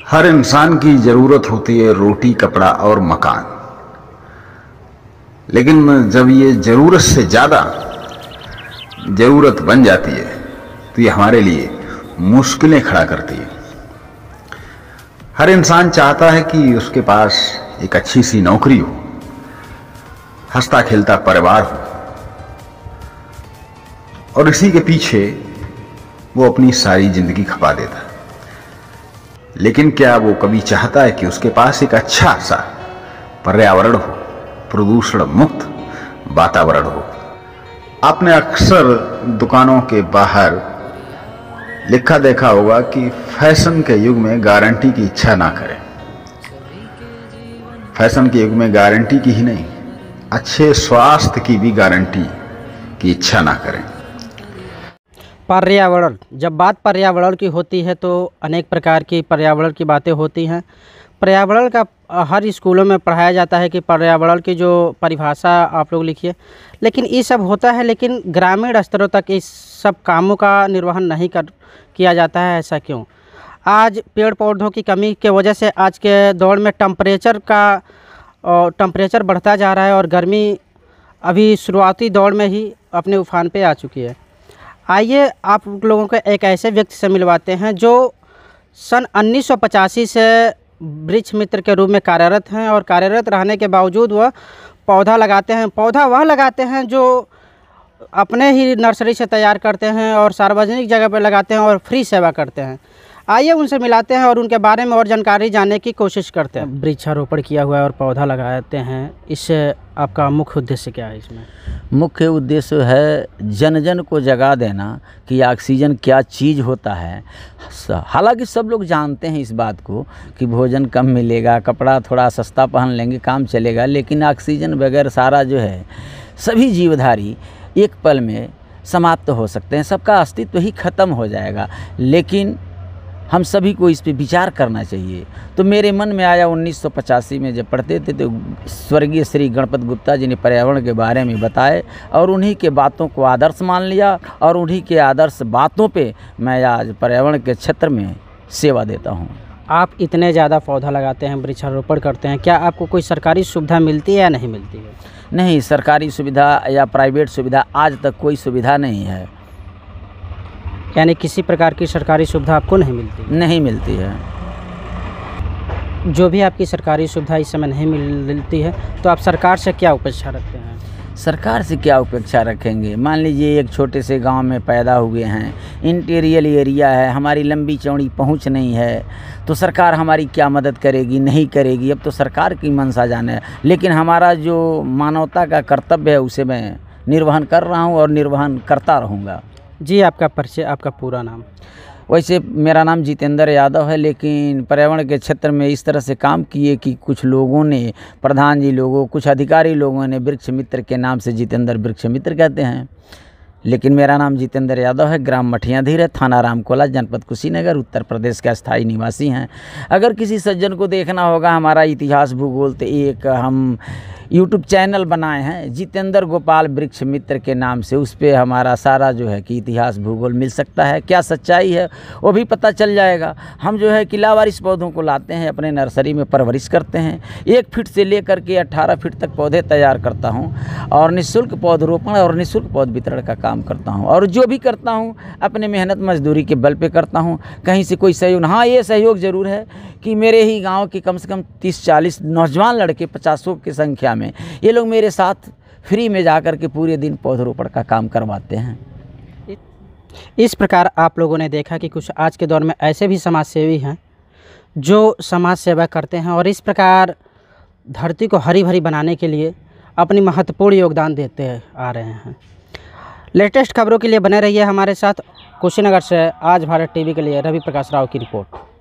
हर इंसान की जरूरत होती है रोटी, कपड़ा और मकान। लेकिन जब ये जरूरत से ज्यादा जरूरत बन जाती है तो ये हमारे लिए मुश्किलें खड़ा करती है। हर इंसान चाहता है कि उसके पास एक अच्छी सी नौकरी हो, हंसता खेलता परिवार हो, और इसी के पीछे वो अपनी सारी जिंदगी खपा देता है। लेकिन क्या वो कभी चाहता है कि उसके पास एक अच्छा सा पर्यावरण हो, प्रदूषण मुक्त वातावरण हो? आपने अक्सर दुकानों के बाहर लिखा देखा होगा कि फैशन के युग में गारंटी की इच्छा ना करें। फैशन के युग में गारंटी की ही नहीं, अच्छे स्वास्थ्य की भी गारंटी की इच्छा ना करें। पर्यावरण, जब बात पर्यावरण की होती है तो अनेक प्रकार की पर्यावरण की बातें होती हैं। पर्यावरण का हर स्कूलों में पढ़ाया जाता है कि पर्यावरण की जो परिभाषा आप लोग लिखिए, लेकिन ये सब होता है, लेकिन ग्रामीण स्तरों तक इस सब कामों का निर्वहन नहीं किया जाता है। ऐसा क्यों? आज पेड़ पौधों की कमी के वजह से आज के दौर में टेम्परेचर बढ़ता जा रहा है और गर्मी अभी शुरुआती दौर में ही अपने उफान पे आ चुकी है। आइए आप लोगों को एक ऐसे व्यक्ति से मिलवाते हैं जो सन 1985 से वृक्ष मित्र के रूप में कार्यरत हैं और कार्यरत रहने के बावजूद वह पौधा लगाते हैं। पौधा वह लगाते हैं जो अपने ही नर्सरी से तैयार करते हैं और सार्वजनिक जगह पर लगाते हैं और फ्री सेवा करते हैं। आइए उनसे मिलाते हैं और उनके बारे में और जानकारी जानने की कोशिश करते हैं। वृक्षारोपण किया हुआ है और पौधा लगाते हैं, इससे आपका मुख्य उद्देश्य क्या है? इसमें मुख्य उद्देश्य है जन जन को जगा देना कि ऑक्सीजन क्या चीज़ होता है। हालांकि सब लोग जानते हैं इस बात को कि भोजन कम मिलेगा, कपड़ा थोड़ा सस्ता पहन लेंगे, काम चलेगा, लेकिन ऑक्सीजन बगैर सारा जो है सभी जीवधारी एक पल में समाप्त हो सकते हैं, सबका अस्तित्व ही खत्म हो जाएगा। लेकिन हम सभी को इस पे विचार करना चाहिए। तो मेरे मन में आया 1985 में जब पढ़ते थे तो स्वर्गीय श्री गणपत गुप्ता जी ने पर्यावरण के बारे में बताए और उन्हीं के बातों को आदर्श मान लिया और उन्हीं के आदर्श बातों पे मैं आज पर्यावरण के क्षेत्र में सेवा देता हूँ। आप इतने ज़्यादा पौधा लगाते हैं, वृक्षारोपण करते हैं, क्या आपको कोई सरकारी सुविधा मिलती है या नहीं मिलती है? नहीं, सरकारी सुविधा या प्राइवेट सुविधा आज तक कोई सुविधा नहीं है। यानी किसी प्रकार की सरकारी सुविधा आपको नहीं मिलती? नहीं मिलती है। जो भी आपकी सरकारी सुविधा इस समय नहीं मिलती है तो आप सरकार से क्या अपेक्षा रखते हैं? सरकार से क्या अपेक्षा रखेंगे? मान लीजिए एक छोटे से गांव में पैदा हुए हैं, इंटीरियर एरिया है, हमारी लंबी चौड़ी पहुंच नहीं है, तो सरकार हमारी क्या मदद करेगी? नहीं करेगी। अब तो सरकार की मंशा जाने, लेकिन हमारा जो मानवता का कर्तव्य है उसे मैं निर्वहन कर रहा हूँ और निर्वहन करता रहूँगा। जी, आपका परिचय, आपका पूरा नाम? वैसे मेरा नाम जितेंद्र यादव है, लेकिन पर्यावरण के क्षेत्र में इस तरह से काम किए कि कुछ लोगों ने, प्रधान जी लोगों, कुछ अधिकारी लोगों ने वृक्ष मित्र के नाम से जितेंद्र वृक्ष मित्र कहते हैं। लेकिन मेरा नाम जितेंद्र यादव है, ग्राम मठियाधीर है, थाना रामकोला, जनपद कुशीनगर, उत्तर प्रदेश का स्थायी निवासी हैं। अगर किसी सज्जन को देखना होगा हमारा इतिहास भूगोल, तो एक हम यूट्यूब चैनल बनाए हैं जितेंद्र गोपाल वृक्ष मित्र के नाम से। उस पर हमारा सारा जो है कि इतिहास भूगोल मिल सकता है, क्या सच्चाई है वो भी पता चल जाएगा। हम जो है कि लावारिस पौधों को लाते हैं, अपने नर्सरी में परवरिश करते हैं। 1 फीट से लेकर के 18 फीट तक पौधे तैयार करता हूँ और निःशुल्क पौधरोपण और निःशुल्क पौध वितरण का काम करता हूँ। और जो भी करता हूँ अपने मेहनत मजदूरी के बल पे करता हूँ, कहीं से कोई सहयोग। हाँ, ये सहयोग ज़रूर है कि मेरे ही गाँव के कम से कम 30-40 नौजवान लड़के 50 की संख्या में ये लोग मेरे साथ फ्री में जाकर के पूरे दिन पौधरोपण का काम करवाते हैं। इस प्रकार आप लोगों ने देखा कि कुछ आज के दौर में ऐसे भी समाजसेवी हैं जो समाज सेवा करते हैं और इस प्रकार धरती को हरी भरी बनाने के लिए अपनी महत्वपूर्ण योगदान देते आ रहे हैं। लेटेस्ट खबरों के लिए बने रहिए हमारे साथ। कुशीनगर से आज भारत टीवी के लिए रवि प्रकाश राव की रिपोर्ट।